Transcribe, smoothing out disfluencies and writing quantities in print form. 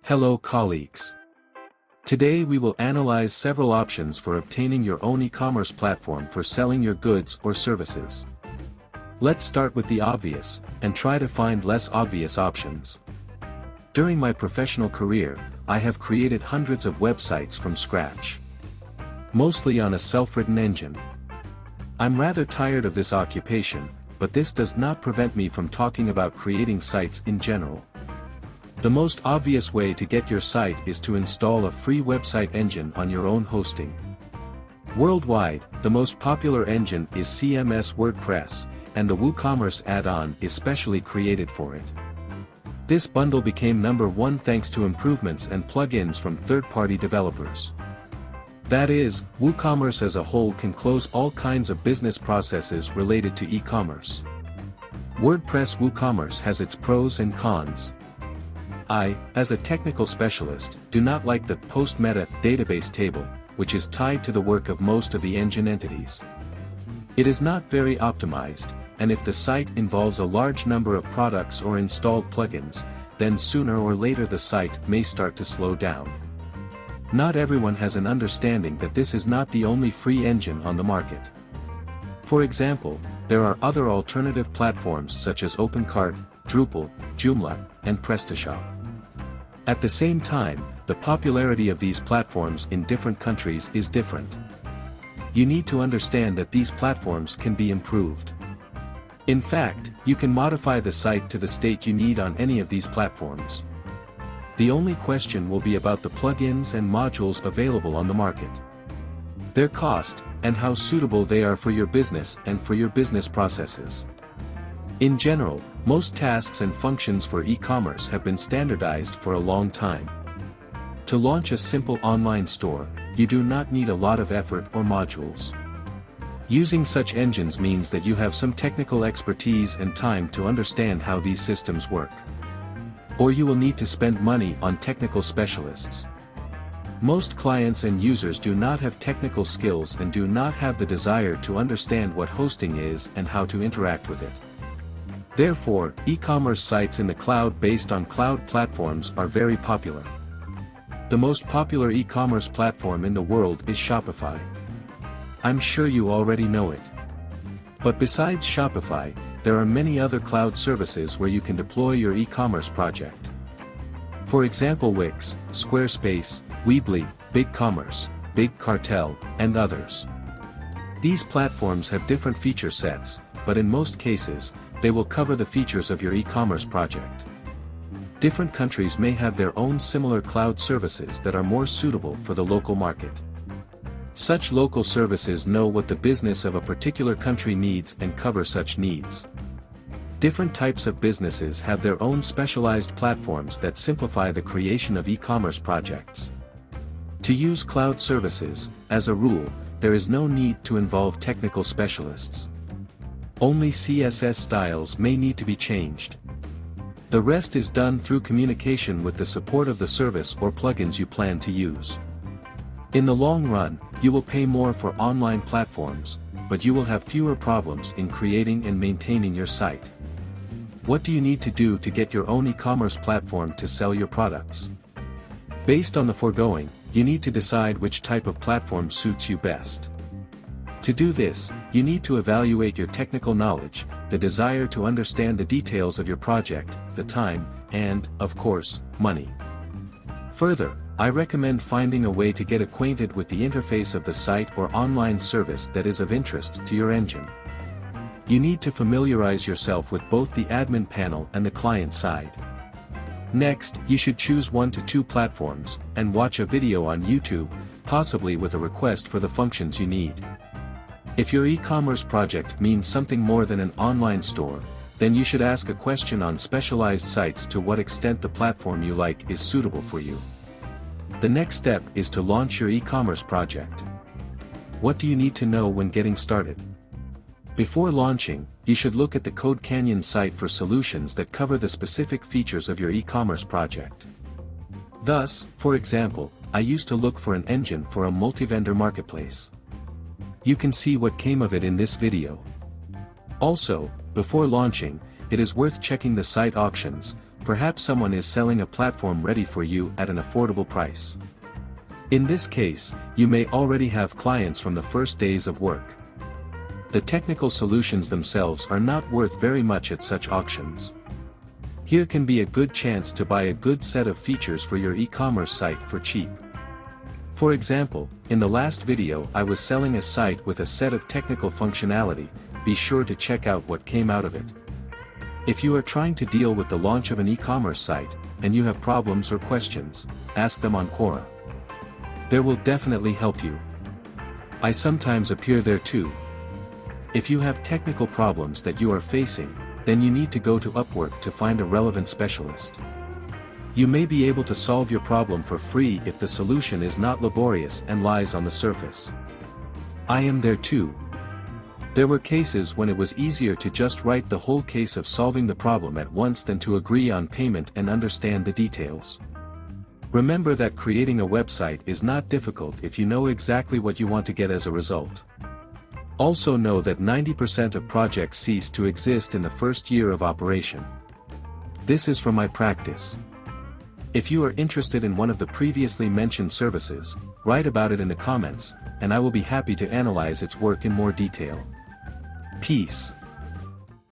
Hello colleagues. Today we will analyze several options for obtaining your own e-commerce platform for selling your goods or services. Let's start with the obvious, and try to find less obvious options. During my professional career, I have created hundreds of websites from scratch. Mostly on a self-written engine. I'm rather tired of this occupation, but this does not prevent me from talking about creating sites in general. The most obvious way to get your site is to install a free website engine on your own hosting. Worldwide, the most popular engine is CMS WordPress, and the WooCommerce add-on is specially created for it. This bundle became #1 thanks to improvements and plugins from third-party developers. That is, WooCommerce as a whole can close all kinds of business processes related to e-commerce. WordPress WooCommerce has its pros and cons. I, as a technical specialist, do not like the post-meta database table, which is tied to the work of most of the engine entities. It is not very optimized, and if the site involves a large number of products or installed plugins, then sooner or later the site may start to slow down. Not everyone has an understanding that this is not the only free engine on the market. For example, there are other alternative platforms such as OpenCart, Drupal, Joomla, and PrestaShop. At the same time, the popularity of these platforms in different countries is different. You need to understand that these platforms can be improved. In fact, you can modify the site to the state you need on any of these platforms. The only question will be about the plugins and modules available on the market. Their cost, and how suitable they are for your business and for your business processes. In general, most tasks and functions for e-commerce have been standardized for a long time. To launch a simple online store, you do not need a lot of effort or modules. Using such engines means that you have some technical expertise and time to understand how these systems work. Or you will need to spend money on technical specialists. Most clients and users do not have technical skills and do not have the desire to understand what hosting is and how to interact with it. Therefore, e-commerce sites in the cloud based on cloud platforms are very popular. The most popular e-commerce platform in the world is Shopify. I'm sure you already know it. But besides Shopify, there are many other cloud services where you can deploy your e-commerce project. For example, Wix, Squarespace, Weebly, BigCommerce, BigCartel, and others. These platforms have different feature sets, but in most cases, they will cover the features of your e-commerce project. Different countries may have their own similar cloud services that are more suitable for the local market. Such local services know what the business of a particular country needs and cover such needs. Different types of businesses have their own specialized platforms that simplify the creation of e-commerce projects. To use cloud services, as a rule, there is no need to involve technical specialists. Only CSS styles may need to be changed. The rest is done through communication with the support of the service or plugins you plan to use. In the long run, you will pay more for online platforms, but you will have fewer problems in creating and maintaining your site. What do you need to do to get your own e-commerce platform to sell your products? Based on the foregoing, you need to decide which type of platform suits you best. To do this, you need to evaluate your technical knowledge, the desire to understand the details of your project, the time, and, of course, money. Further, I recommend finding a way to get acquainted with the interface of the site or online service that is of interest to your engine. You need to familiarize yourself with both the admin panel and the client side. Next, you should choose 1 to 2 platforms, and watch a video on YouTube, possibly with a request for the functions you need. If your e-commerce project means something more than an online store, then you should ask a question on specialized sites to what extent the platform you like is suitable for you. The next step is to launch your e-commerce project. What do you need to know when getting started? Before launching, you should look at the Code Canyon site for solutions that cover the specific features of your e-commerce project. Thus, for example, I used to look for an engine for a multi-vendor marketplace. You can see what came of it in this video. Also, before launching, it is worth checking the site options, perhaps someone is selling a platform ready for you at an affordable price. In this case, you may already have clients from the first days of work. The technical solutions themselves are not worth very much at such auctions. Here can be a good chance to buy a good set of features for your e-commerce site for cheap. For example, in the last video I was selling a site with a set of technical functionality. Be sure to check out what came out of it. If you are trying to deal with the launch of an e-commerce site, and you have problems or questions, ask them on Quora. They will definitely help you. I sometimes appear there too. If you have technical problems that you are facing, then you need to go to Upwork to find a relevant specialist. You may be able to solve your problem for free if the solution is not laborious and lies on the surface. I am there too. There were cases when it was easier to just write the whole case of solving the problem at once than to agree on payment and understand the details. Remember that creating a website is not difficult if you know exactly what you want to get as a result. Also know that 90% of projects cease to exist in the first year of operation. This is from my practice. If you are interested in one of the previously mentioned services, write about it in the comments, and I will be happy to analyze its work in more detail. Peace.